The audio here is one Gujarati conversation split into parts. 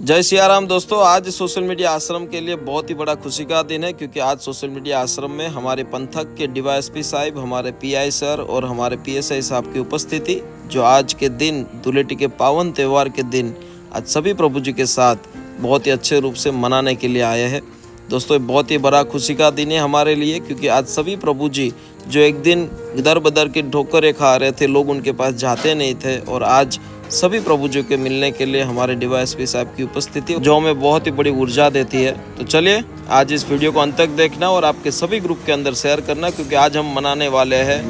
जय सियाराम दोस्तों। आज सोशल मीडिया आश्रम के लिए बहुत ही बड़ा खुशी का दिन है, क्योंकि आज सोशल मीडिया आश्रम में हमारे पंथक के डीवाईएसपी साहिब, हमारे पीआई सर और हमारे पीएसआई साहब की उपस्थिति, जो आज के दिन धुलेटी के पावन त्यौहार के दिन आज सभी प्रभु जी के साथ बहुत ही अच्छे रूप से मनाने के लिए आए हैं। दोस्तों, ये बहुत ही बड़ा खुशी का दिन है हमारे लिए, क्योंकि आज सभी प्रभु जी जो एक दिन दर बदर की ठोकरें खा रहे थे, लोग उनके पास जाते नहीं थे, और आज सभी प्रभु जी के मिलने के लिए हमारे डीवाईएसपी साहब की उपस्थिति जो हमें बहुत ही बड़ी ऊर्जा देती है। तो चलिए आज इस वीडियो को अंत तक देखना और आपके सभी ग्रुप के अंदर शेयर करना, क्योंकि आज हम मनाने वाले हैं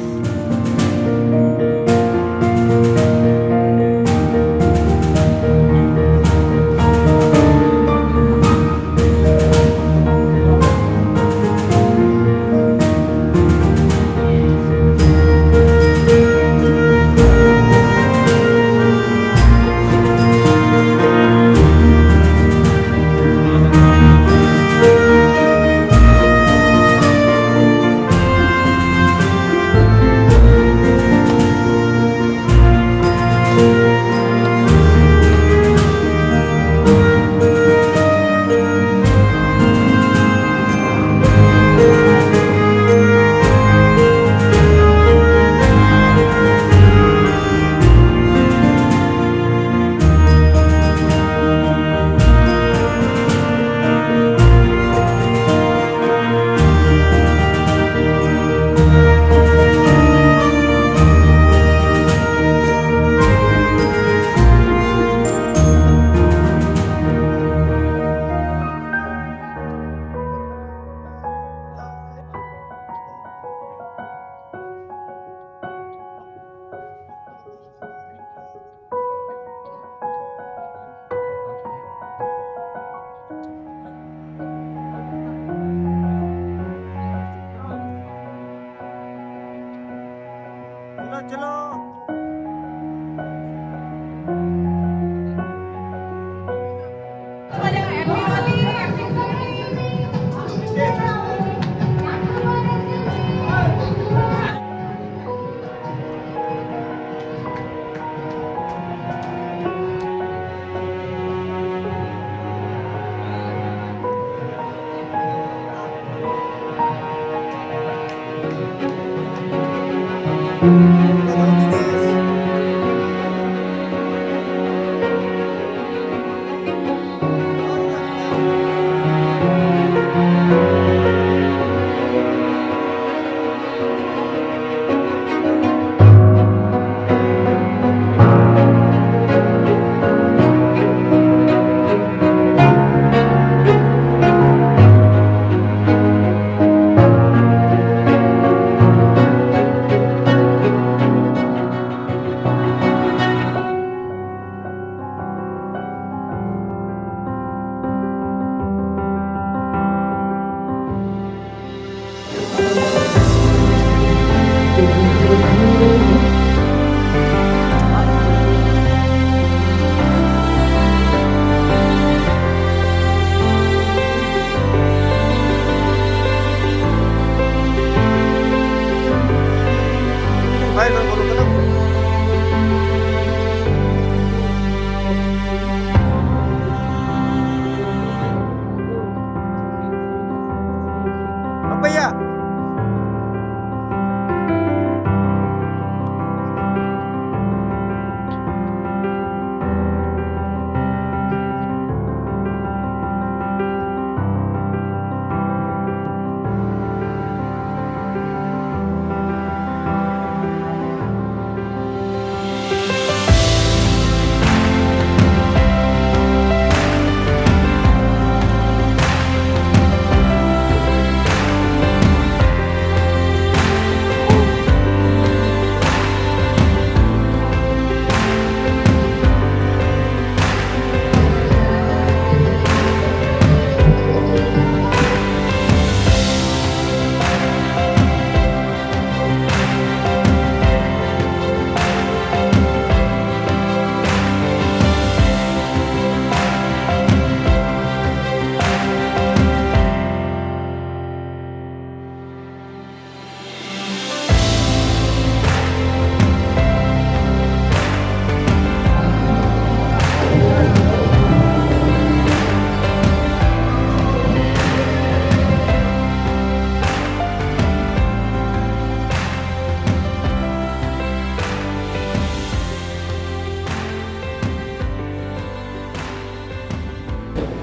चलो।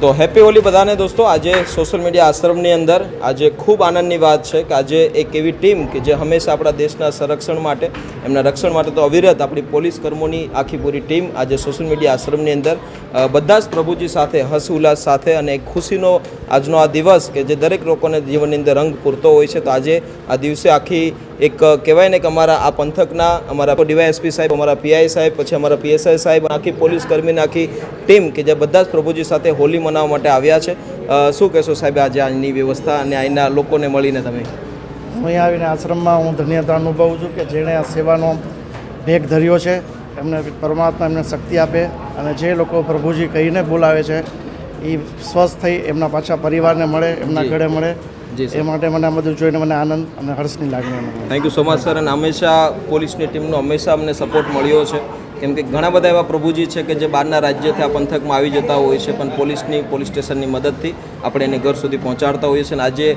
તો હેપી હોલી બધાને દોસ્તો। આજે સોશિયલ મીડિયા આશ્રમની અંદર આજે ખૂબ આનંદની વાત છે કે આજે એક એવી ટીમ કે જે હંમેશા આપણા દેશના સંરક્ષણ માટે, એમના રક્ષણ માટે તો અવિરત આપણી પોલીસ કર્મોની આખી પૂરી ટીમ આજે સોશિયલ મીડિયા આશ્રમની અંદર બધા જ પ્રભુજી સાથે હસ ઉલ્લાસ સાથે અને એક ખુશીનો આજનો આ દિવસ કે જે દરેક લોકોને જીવનની અંદર રંગ પૂરતો હોય છે। તો આજે આ દિવસે આખી એક કહેવાય ને કે અમારા આ પંથકના અમારા ડીવાયએસપી સાહેબ, અમારા પીઆઈ સાહેબ, પછી અમારા પીએસઆઈ સાહેબ, આખી પોલીસ કર્મીની આખી ટીમ કે જે બધા જ પ્રભુજી સાથે હોલી મનાવવા માટે આવ્યા છે। શું કહેશો સાહેબ આજે આની વ્યવસ્થા અને અહીંના લોકોને મળીને તમે? અહીં આવીને આશ્રમમાં હું ધન્યતા અનુભવું છું કે જેણે આ સેવાનો ભેગ ધર્યો છે, એમને પરમાત્મા એમને શક્તિ આપે અને જે લોકો પ્રભુજી કહીને બોલાવે છે એ સ્વસ્થ થઈ એમના પાછા પરિવારને મળે, એમના ઘરે મળે। એ માટે મને આ બધું જોઈને મને આનંદ અને હર્ષની લાગણી અનુભવ। Thank you so much sir. અને હંમેશા પોલીસની ટીમનો હંમેશા અમને સપોર્ટ મળ્યો છે, કેમ કે ઘણા બધા એવા પ્રભુજી છે કે જે બહારના રાજ્યથી આ પંથકમાં આવી જતા હોય છે, પણ પોલીસ સ્ટેશનની મદદથી આપણે એને ઘર સુધી પહોંચાડતા હોઈએ છીએ। અને આજે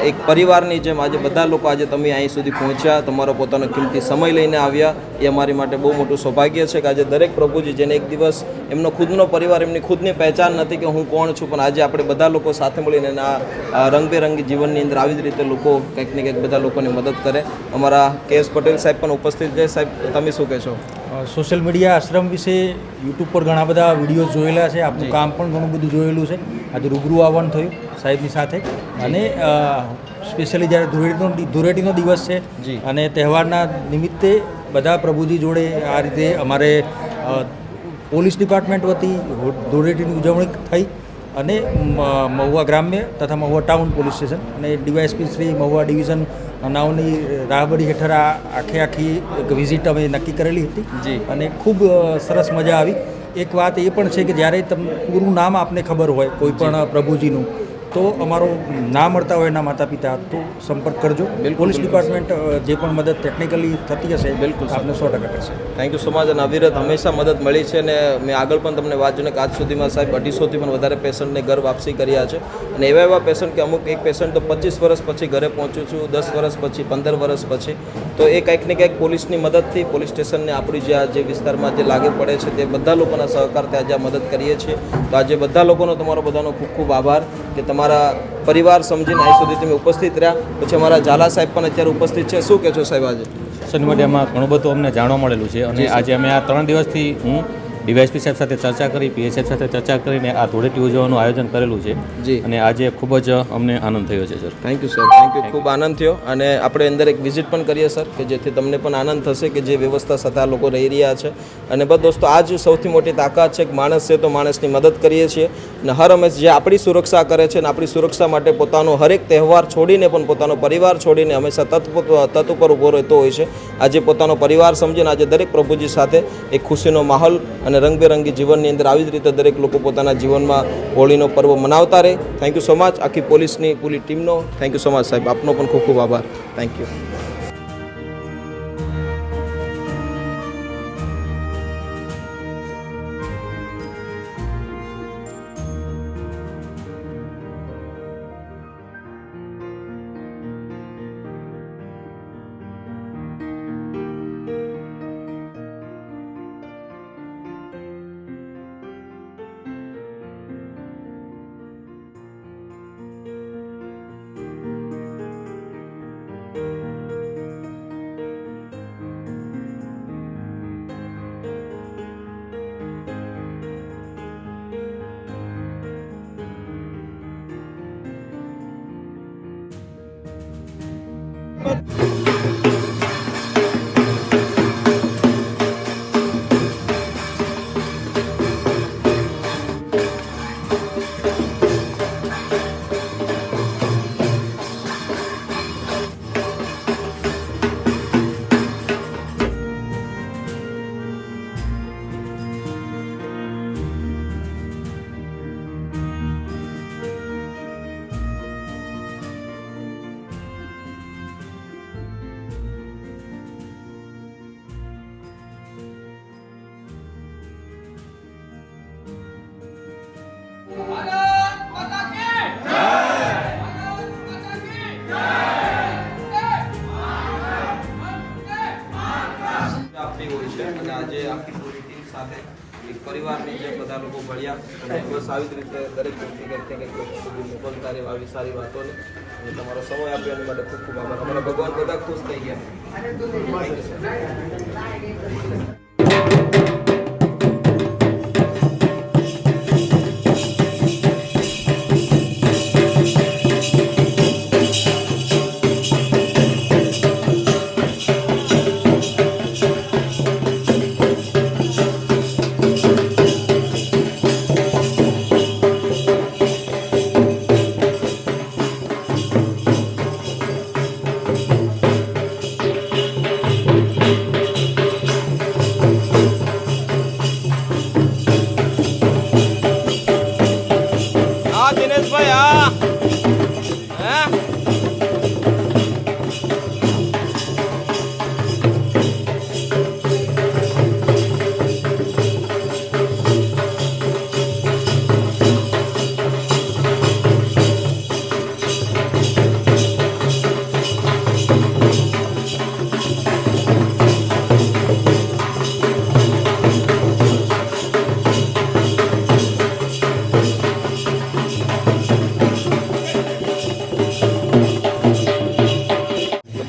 એક પરિવારની જેમ આજે બધા લોકો આજે તમે અહીં સુધી પહોંચ્યા, તમારો પોતાનો કિંમતી સમય લઈને આવ્યા, એ અમારી માટે બહુ મોટું સૌભાગ્ય છે કે આજે દરેક પ્રભુજી જેને એક દિવસ એમનો ખુદનો પરિવાર, એમની ખુદની પહેચાન નથી કે હું કોણ છું, પણ આજે આપણે બધા લોકો સાથે મળીને આ રંગબેરંગી જીવનની અંદર આવી જ રીતે લોકો કંઈક ને કંઈક બધા લોકોની મદદ કરે। અમારા કેએસ પટેલ સાહેબ પણ ઉપસ્થિત છે। સાહેબ તમે શું કહેશો? સોશિયલ મીડિયા આશ્રમ વિશે યુટ્યુબ પર ઘણા બધા વિડીયો જોયેલા છે, આપનું કામ પણ ઘણું બધું જોયેલું છે। આજે રૂબરૂ આવવાનું થયું સાહેબની સાથે અને સ્પેશિયલી જ્યારે ધૂળેટીનો દિવસ છે અને તહેવારના નિમિત્તે બધા પ્રભુજી જોડે આ રીતે અમારે પોલીસ ડિપાર્ટમેન્ટ વતી ધૂળેટીની ઉજવણી થઈ અને મહુવા ગ્રામ્ય તથા મહુવા ટાઉન પોલીસ સ્ટેશન અને ડીવાયએસપી શ્રી મહુવા ડિવિઝન નાવની રાહબરી હેઠળ આખી એક વિઝિટ અમે નક્કી કરેલી હતી અને ખૂબ સરસ મજા આવી। એક વાત એ પણ છે કે જ્યારે પૂરું નામ આપને ખબર હોય કોઈ પણ પ્રભુજીનું તો અમારો ના મળતા હોય એના માતા પિતા તો સંપર્ક કરજો। પોલીસ ડિપાર્ટમેન્ટ જે પણ મદદ ટેકનિકલી થતી હશે બિલકુલ આપને 100% કરશે। Thank you so much. અને અવિરત હંમેશા મદદ મળી છે અને મેં આગળ પણ તમને વાત જોઈને આજ સુધીમાં સાહેબ 250થી પણ વધારે પેશન્ટને ઘર વાપસી કર્યા છે અને એવા પેશન્ટ કે અમુક એક પેશન્ટ તો 25 વર્ષ પછી ઘરે પહોંચું છું, 10 વર્ષ પછી, 15 વર્ષ પછી, તો એ કંઈક ને કંઈક પોલીસની મદદથી પોલીસ સ્ટેશનને આપણી જે વિસ્તારમાં જે લાગે પડે છે તે બધા લોકોના સહકારથી આજે આ મદદ કરીએ છીએ। તો આજે બધા લોકોનો તમારો બધાનો ખૂબ ખૂબ આભાર કે તમારા પરિવાર સમજીને અહીં સુધી તમે ઉપસ્થિત રહ્યા। પછી અમારા ઝાલા સાહેબ પણ અત્યારે ઉપસ્થિત છે। શું કહેશો સાહેબ આજે? સોશિયલ મીડિયામાં ઘણું બધું અમને જાણવા મળેલું છે અને આજે અમે આ 3 દિવસથી હું ડીવાયએસપી સાહેબ સાથે ચર્ચા કરી, પીએસ સાહેબ સાથે ચર્ચા કરીને આ ધૂળેટી ઉજવવાનું આયોજન કરેલું છે અને આજે ખૂબ જ અમને આનંદ થયો છે sir. Thank you sir, thank you. ખૂબ આનંદ થયો અને આપણે અંદર એક વિઝિટ પણ કરીએ સર કે જેથી તમને પણ આનંદ થશે કે જે વ્યવસ્થા સાથે આ લોકો રહી રહ્યા છે। અને બસ દોસ્તો આ જ સૌથી મોટી તાકાત છે કે માણસ છે તો માણસની મદદ કરીએ છીએ અને હર હંમેશ જે આપણી સુરક્ષા કરે છે અને આપણી સુરક્ષા માટે પોતાનો હરેક તહેવાર છોડીને પણ પોતાનો પરિવાર છોડીને હંમેશા તત ઉપર ઊભો રહેતો હોય છે। આજે પોતાનો પરિવાર સમજીને આજે દરેક પ્રભુજી સાથે એક ખુશીનો માહોલ અને રંગબેરંગી જીવનની અંદર આવી જ રીતે દરેક લોકો પોતાના જીવનમાં હોળીનો પર્વ મનાવતા રહે। થેન્ક યુ સો મચ આખી પોલીસની પૂરી ટીમનો થેન્ક યુ સો મચ સાહેબ, આપનો પણ ખૂબ ખૂબ આભાર। Thank you. પરિવારની જે બધા લોકો ભળ્યા અને બસ આવી જ રીતે દરેક વ્યક્તિ કંઈક ને કંઈક લોકો સુધી મોકલતા રહે આવી સારી વાતોને અને તમારો સમય આપ્યો એની માટે ખૂબ ખૂબ આભાર. અમારા ભગવાન બધા ખુશ થઈ ગયા. દિનેશભાઈ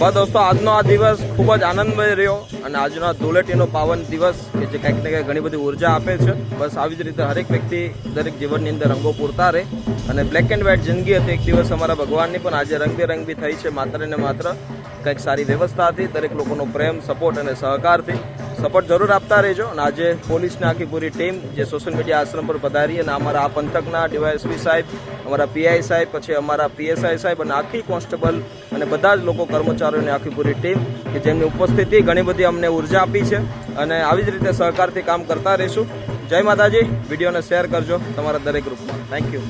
હા દોસ્તો આજનો આ દિવસ ખૂબ જ આનંદમય રહ્યો અને આજનો આ ધૂળેટીનો પાવન દિવસ કે જે કંઈક ને કંઈક ઘણી બધી ઉર્જા આપે છે. બસ આવી જ રીતે હરેક વ્યક્તિ દરેક જીવનની અંદર રંગો પૂરતા રહે અને બ્લેક એન્ડ વ્હાઇટ જિંદગી હતી એક દિવસ અમારા ભગવાનની પણ આજે રંગબેરંગી થઈ છે માત્ર ને માત્ર કંઈક સારી વ્યવસ્થા હતી, દરેક લોકોનો પ્રેમ સપોર્ટ અને સહકારથી. સપોર્ટ જરૂર આપતા રહેજો અને આજે પોલીસની આખી પૂરી ટીમ જે સોશિયલ મીડિયા આશ્રમ પર પધારી અને અમારા આ પંથકના ડીવાયએસપી સાહેબ, અમારા પીઆઈ સાહેબ, પછી અમારા પીએસઆઈ સાહેબ અને આખી કોન્સ્ટેબલ અને બધા જ લોકો કર્મચારીઓની આખી પૂરી ટીમ કે જેમની ઉપસ્થિતિ ઘણી બધી અમને ઉર્જા આપી છે અને આવી જ રીતે સહકારથી કામ કરતા રહીશું. જય માતાજી. વિડીયોને શેર કરજો તમારા દરેક ગ્રુપમાં. Thank you.